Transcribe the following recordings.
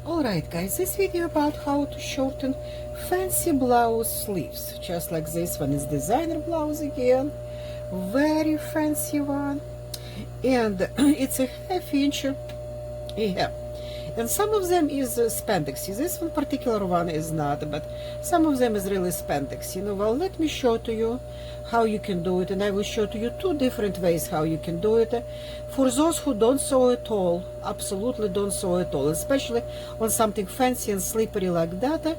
Alright guys, this video about how to shorten fancy blouse sleeves. Just like this one is designer blouse again. Very fancy one. And it's a ½ inch. Yeah. And some of them is spandexy. This one particular one is not, but some of them is really spandex. Well, let me show to you how you can do it, and I will show to you two different ways how you can do it. For those who don't sew at all, absolutely don't sew at all, especially on something fancy and slippery like that,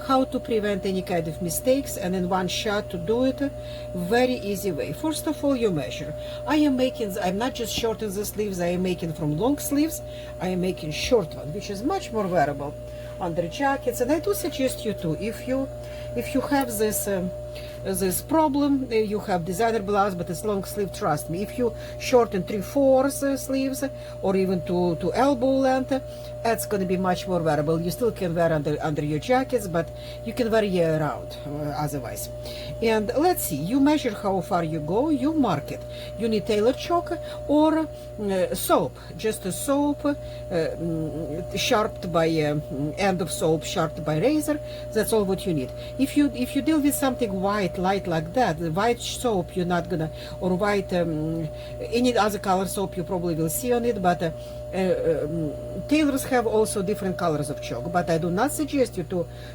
how to prevent any kind of mistakes and in one shot to do it, very easy way. First of all, you measure. I'm not just shortening the sleeves, I am making from long sleeves, I am making short one, which is much more wearable under jackets. And I do suggest you to, if you have this problem, you have designer blouse but it's long sleeve, trust me, if you shorten 3/4 sleeves or even to elbow length, that's going to be much more wearable. You still can wear under your jackets, but you can wear year round otherwise. And let's see, you measure how far you go, you mark it. You need tailor chalk or soap, just a soap sharpened by end of soap sharpened by razor. That's all what you need. If you deal with something white, light like that, the white soap you're not gonna, or white any other color soap you probably will see on it, but tailors have also different colors of chalk, but I do not suggest you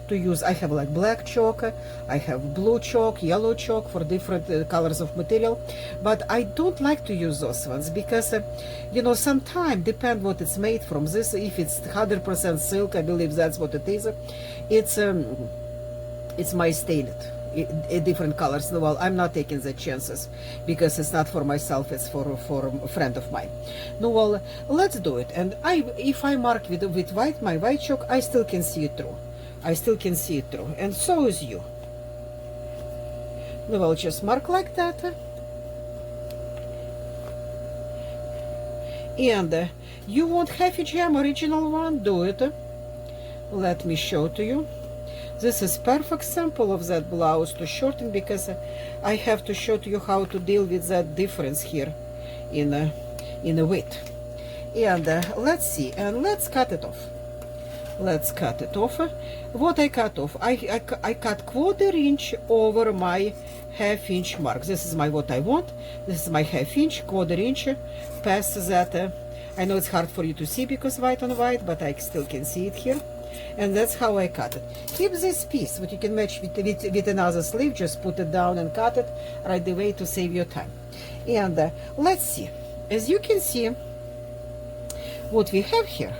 to use. I have like black chalk, I have blue chalk, yellow chalk for different colors of material, but I don't like to use those ones because sometimes depend what it's made from. This, if it's 100% silk, I believe that's what it is, it's my stained different colors. Well, I'm not taking the chances because it's not for myself, it's for a friend of mine. No, well, let's do it. And if I mark with white, my white chalk, I still can see it through. I still can see it through, and so is you. No, well, just mark like that. And you want ½ jam original one, do it. Let me show to you. This is perfect sample of that blouse to shorten, because I have to show to you how to deal with that difference here in a width. And let's see, and let's cut it off. Let's cut it off. What I cut off, I cut 1/4 inch over my ½ inch mark. This is what I want. This is my ½ inch, 1/4 inch. Past that, I know it's hard for you to see because white on white, but I still can see it here. And that's how I cut it. Keep this piece, what you can match with another sleeve, just put it down and cut it right away to save your time. And let's see. As you can see, what we have here,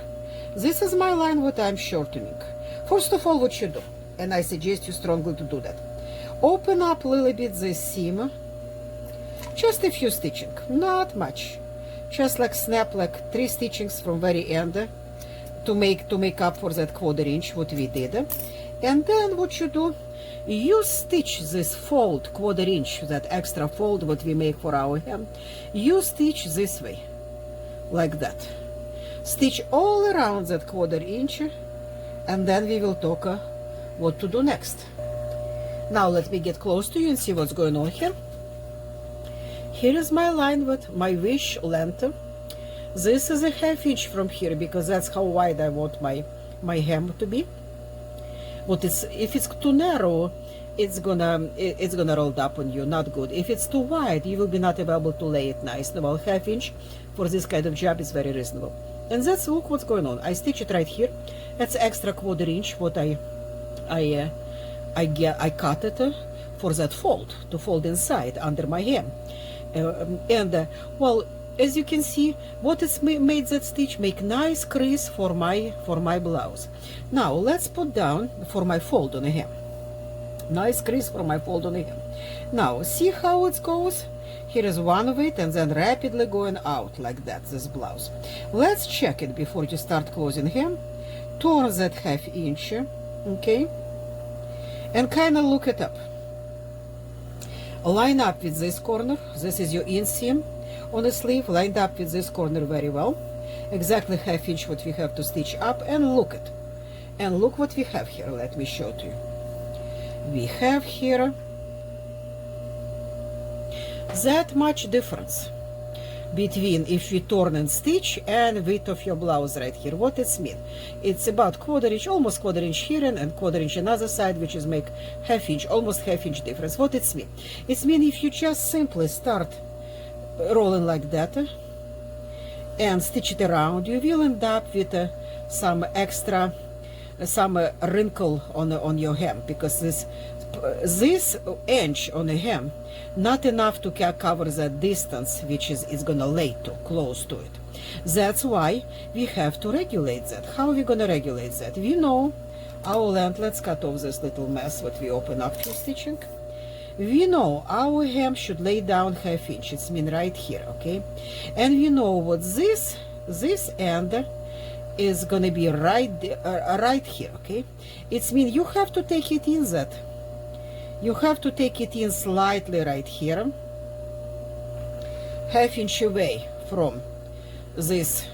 this is my line what I'm shortening. First of all, what you do, and I suggest you strongly to do that, open up a little bit this seam, just a few stitching, not much, just like snap like 3 stitchings from very end, to make up for that 1/4 inch what we did. And then what you do, you stitch this fold 1/4 inch, that extra fold what we make for our hem, you stitch this way like that, stitch all around that 1/4 inch, and then we will talk what to do next. Now let me get close to you and see what's going on here. Here is my line with my wish length. This is a ½ inch from here, because that's how wide I want my hem to be. If it's too narrow, it's gonna roll up on you, not good. If it's too wide, you will be not able to lay it nice. Well, ½ inch for this kind of job is very reasonable. And that's, look what's going on. I stitch it right here. That's extra 1/4 inch what I cut it for that fold, to fold inside under my hem. Well, as you can see, what is made that stitch, make nice crease for my blouse. Now let's put down for my fold on the hem, nice crease for my fold on the hem. Now see how it goes. Here is one of it, and then rapidly going out like that, this blouse. Let's check it before you start closing hem. Turn that ½ inch, okay, and kind of look it up. Line up with this corner. This is your inseam on the sleeve, lined up with this corner very well, exactly ½ inch what we have to stitch up, and look it. And look what we have here. Let me show to you. We have here that much difference. between if you turn and stitch and width of your blouse right here. What it means? It's about quarter inch, almost quarter inch here and quarter inch another side, which is make half inch, almost half inch difference. What it means? It means if you just simply start rolling like that and stitch it around, you will end up with some extra, some wrinkle on your hem, because this inch on the hem not enough to cover that distance which is gonna lay to close to it. That's why we have to regulate that. How are we gonna regulate that? We know our length. Let's cut off this little mess what we open up to stitching. We know our hem should lay down half inch. It's mean right here, okay? And we know what this end is gonna be right here, okay? It's mean you have to take it in that. You have to take it in slightly right here, half inch away from this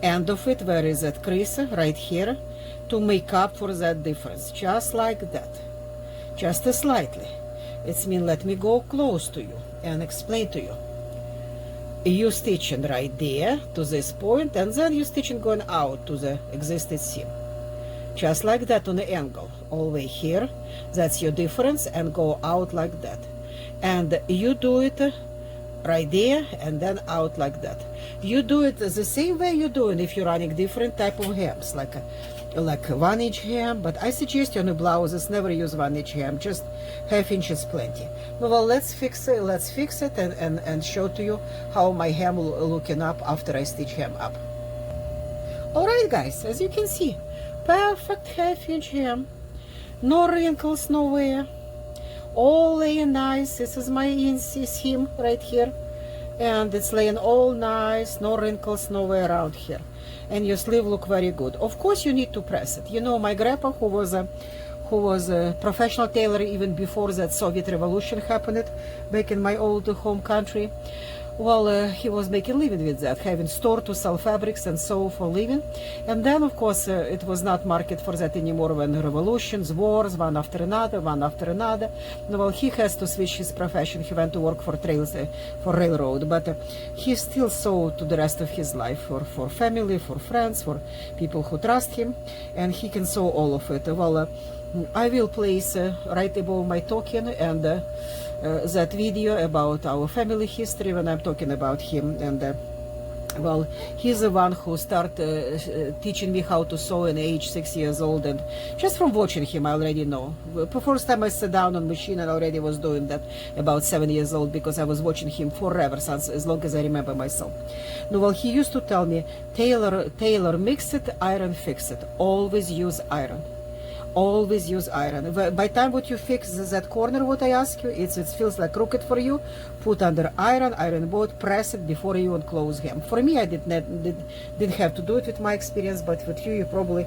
end of it, where is that crease right here, to make up for that difference, just like that, just slightly. It's mean let me go close to you and explain to you. You stitching right there to this point, and then you stitching going out to the existing seam. Just like that on the angle, all the way here, that's your difference, and go out like that. And you do it right there, and then out like that. You do it the same way you do it if you're running different type of hems, like a 1 inch hem, but I suggest on the blouses never use 1 inch hem, just half inch is plenty. Well, let's fix it and show to you how my hem looking up after I stitch hem up. Alright guys, as you can see, perfect half inch hem, no wrinkles nowhere, all laying nice. This is my seam right here, and it's laying all nice, no wrinkles nowhere around here, and your sleeve look very good. Of course you need to press it. You know, my grandpa, who was a professional tailor even before that Soviet Revolution happened back in my old home country, well, he was making living with that, having store to sell fabrics and sew for living. And then, of course, it was not market for that anymore when revolutions, wars, one after another. Well, he has to switch his profession. He went to work for railroad, but he still sewed to the rest of his life for family, for friends, for people who trust him, and he can sew all of it. Well, I will place right above my token and that video about our family history when I'm talking about him. And well, he's the one who started teaching me how to sew at age 6 years old, and just from watching him I already know. The first time I sat down on machine, I already was doing that about 7 years old, because I was watching him forever, since as long as I remember myself. No, well, he used to tell me, tailor mix it, iron fix it, always use iron. Always use iron. By the time what you fix that corner, what I ask you, it feels like crooked for you, put under iron board, press it before you unclose hem. For me, I didn't have to do it with my experience, but with you probably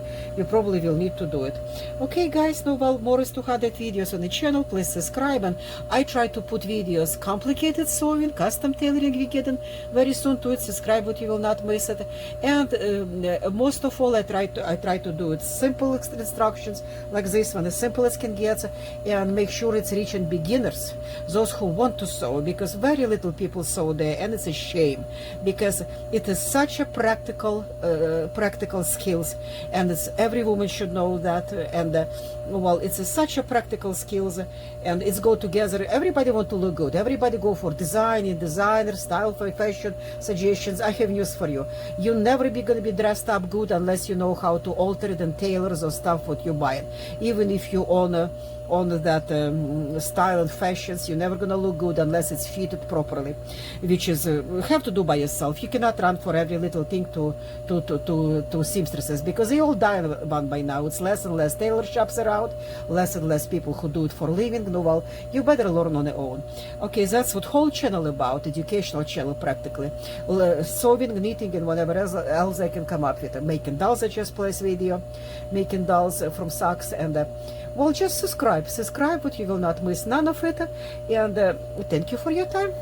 will need to do it. Okay guys, no, well, more is 200 videos on the channel. Please subscribe, and I try to put videos complicated sewing, custom tailoring we getting very soon to it. Subscribe what you will not miss it. And most of all, I try to do it simple instructions like this one, as simple as can get, and make sure it's reaching beginners, those who want to sew, because very little people sew there, and it's a shame, because it is such a practical skills, and every woman should know that. And well, it's such a practical skills, and it's go together. Everybody want to look good, everybody go for designer style, for fashion suggestions. I have news for you: you'll never be going to be dressed up good unless you know how to alter it and tailor the stuff what you buy. Even if you own that style and fashions, you're never gonna look good unless it's fitted properly, which is have to do by yourself. You cannot run for every little thing to seamstresses, because they all die by now. It's less and less tailor shops around, less and less people who do it for living. No, well, you better learn on your own. Okay, that's what whole channel about, educational channel practically. Sewing, knitting, and whatever else I can come up with. Making dolls, I just placed video, making dolls from socks, and well, just subscribe what you will not miss none of it. And thank you for your time.